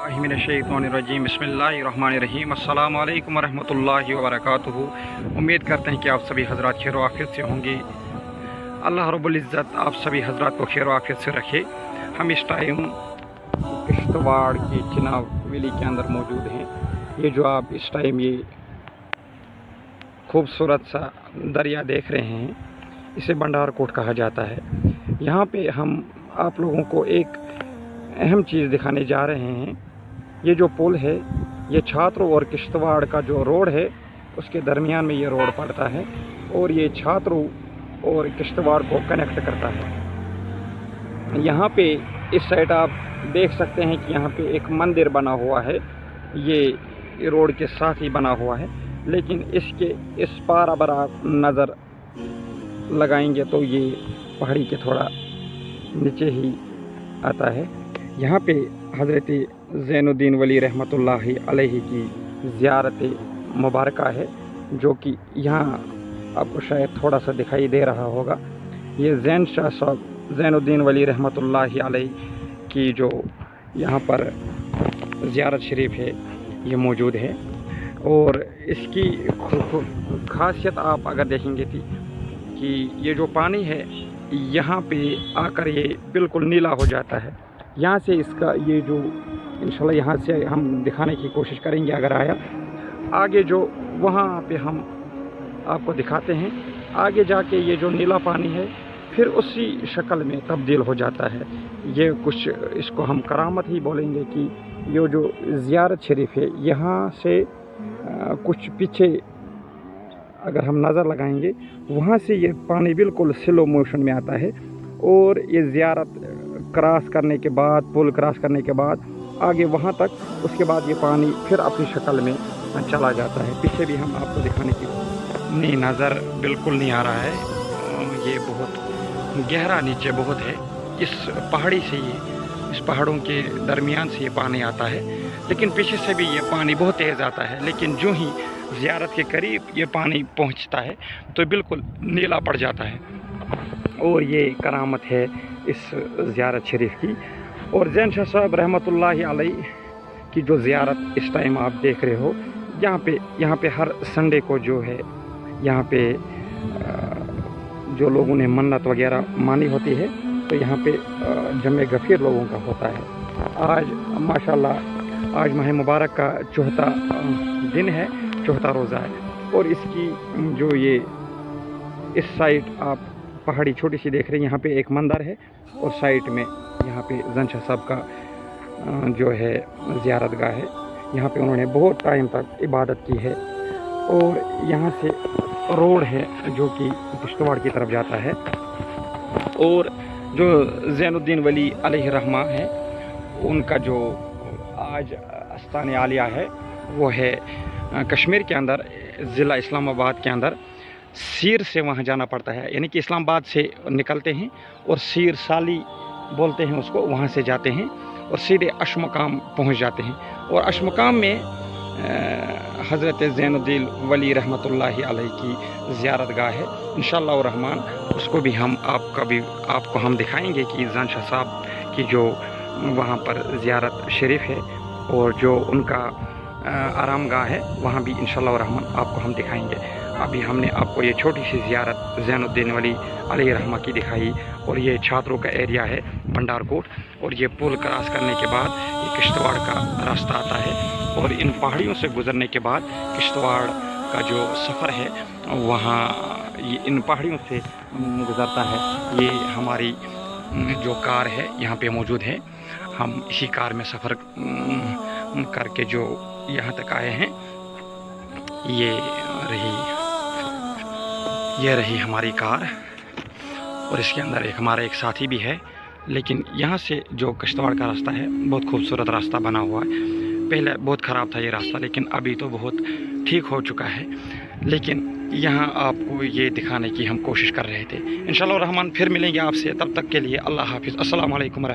मिनश्शैतानिर्रजीम बिस्मिल्लाहिर्रहमानिर्रहीम अस्सलामु अलैकुम वरहमतुल्लाहि वबरकातुहू। उम्मीद करते हैं कि आप सभी हज़रात खैर व आफियत से होंगे। अल्लाह रब्बुल इज़्ज़त आप सभी हज़रात को खैर व आफियत से रखे। हम इस टाइम किश्तवाड़ की चिनाब वैली के अंदर मौजूद हैं। ये जो आप इस टाइम ये खूबसूरत सा दरिया देख रहे हैं, इसे भंडारकोट कहा जाता है। यहाँ पे हम आप लोगों को एक अहम चीज़ दिखाने जा रहे हैं। ये जो पुल है, ये छात्रों और किश्तवाड़ का जो रोड है उसके दरमियान में ये रोड पड़ता है और ये छात्रों और किश्तवाड़ को कनेक्ट करता है। यहाँ पे इस साइड आप देख सकते हैं कि यहाँ पे एक मंदिर बना हुआ है, ये रोड के साथ ही बना हुआ है, लेकिन इसके इस पार अगर आप नज़र लगाएंगे तो ये पहाड़ी के थोड़ा नीचे ही आता है। यहाँ पे हज़रत ज़ैनुद्दीन वली रहमतुल्लाहि अलैहि की ज़ियारत मुबारका है, जो कि यहाँ आपको शायद थोड़ा सा दिखाई दे रहा होगा। ये ज़ैन शाह साहब ज़ैनुद्दीन वली रहमतुल्लाहि अलैहि की जो यहाँ पर ज़ियारत शरीफ है ये मौजूद है। और इसकी खासियत आप अगर देखेंगे थी कि ये जो पानी है यहाँ पे आकर ये बिल्कुल नीला हो जाता है। यहाँ से इसका ये जो इंशाल्लाह यहाँ से हम दिखाने की कोशिश करेंगे अगर आया आगे, जो वहाँ पे हम आपको दिखाते हैं। आगे जाके ये जो नीला पानी है फिर उसी शक्ल में तब्दील हो जाता है। ये कुछ इसको हम करामत ही बोलेंगे कि ये जो ज़ियारत शरीफ है, यहाँ से कुछ पीछे अगर हम नज़र लगाएंगे वहाँ से ये पानी बिल्कुल स्लो मोशन में आता है और ये ज़ियारत क्रॉस करने के बाद, पुल क्रॉस करने के बाद आगे वहाँ तक, उसके बाद ये पानी फिर अपनी शक्ल में चला जाता है। पीछे भी हम आपको दिखाने की नहीं, नज़र बिल्कुल नहीं आ रहा है। ये बहुत गहरा नीचे बहुत है। इस पहाड़ी से इस पहाड़ों के दरमियान से ये पानी आता है, लेकिन पीछे से भी ये पानी बहुत तेज़ आता है। लेकिन जो ही ज़ियारत के करीब ये पानी पहुंचता है तो बिल्कुल नीला पड़ जाता है। और ये करामत है इस ज़ियारत शरीफ की। और ज़ैन शाह साहब रहमतुल्लाहि अलैहि की जो ज़ियारत इस टाइम आप देख रहे हो, यहाँ पे हर संडे को जो है यहाँ पे जो लोगों ने मन्नत वगैरह मानी होती है तो यहाँ पे जमे गफ़ीर लोगों का होता है। आज माशाल्लाह आज माह मुबारक का चौथा दिन है, चौथा रोज़ा है। और इसकी जो ये इस साइड आप पहाड़ी छोटी सी देख रहे हैं, यहाँ पे एक मंदिर है और साइड में यहाँ पे ज़ैन शाह साहब का जो है ज़ियारत गाह है। यहाँ पे उन्होंने बहुत टाइम तक इबादत की है। और यहाँ से रोड है जो कि किश्तवाड़ की तरफ जाता है। और जो ज़ैनुद्दीन वली अलैहि रहमा है, उनका जो आज आस्तान आलिया है वो है कश्मीर के अंदर, ज़िला इस्लामाबाद के अंदर। सीर से वहाँ जाना पड़ता है, यानी कि इस्लामाबाद से निकलते हैं और सीर साली बोलते हैं उसको, वहाँ से जाते हैं और सीधे अशमकाम पहुँच जाते हैं। और अशमकाम में हज़रत ज़ैनुद्दीन वली रहमतुल्लाहि अलैहि की ज़ियारत गाह है। इंशाअल्लाह रहमान उसको भी हम आपको हम दिखाएंगे कि ज़ैन शाह साहब की जो वहाँ पर ज़ियारत शरीफ है और जो उनका आराम गाह है वहाँ भी इंशाअल्लाह रहमान आपको हम दिखाएंगे। अभी हमने आपको ये छोटी सी ज़ियारत ज़ैनुद्दीन वली अलैहि रहमा की दिखाई। और ये छात्रों का एरिया है भंडारकोट। और ये पुल क्रॉस करने के बाद ये किश्तवाड़ का रास्ता आता है। और इन पहाड़ियों से गुज़रने के बाद किश्तवाड़ का जो सफ़र है वहाँ ये इन पहाड़ियों से गुज़रता है। ये हमारी जो कार है यहाँ पे मौजूद है। हम इसी कार में सफ़र करके जो यहाँ तक आए हैं। ये रही हमारी कार और इसके अंदर हमारा एक साथी भी है। लेकिन यहाँ से जो किश्तवाड़ का रास्ता है बहुत खूबसूरत रास्ता बना हुआ है। पहले बहुत ख़राब था ये रास्ता, लेकिन अभी तो बहुत ठीक हो चुका है। लेकिन यहाँ आपको ये दिखाने की हम कोशिश कर रहे थे। इंशाअल्लाह रहमान फिर मिलेंगे आपसे, तब तक के लिए अल्लाह हाफिज़। अस्सलामु अलैकुम।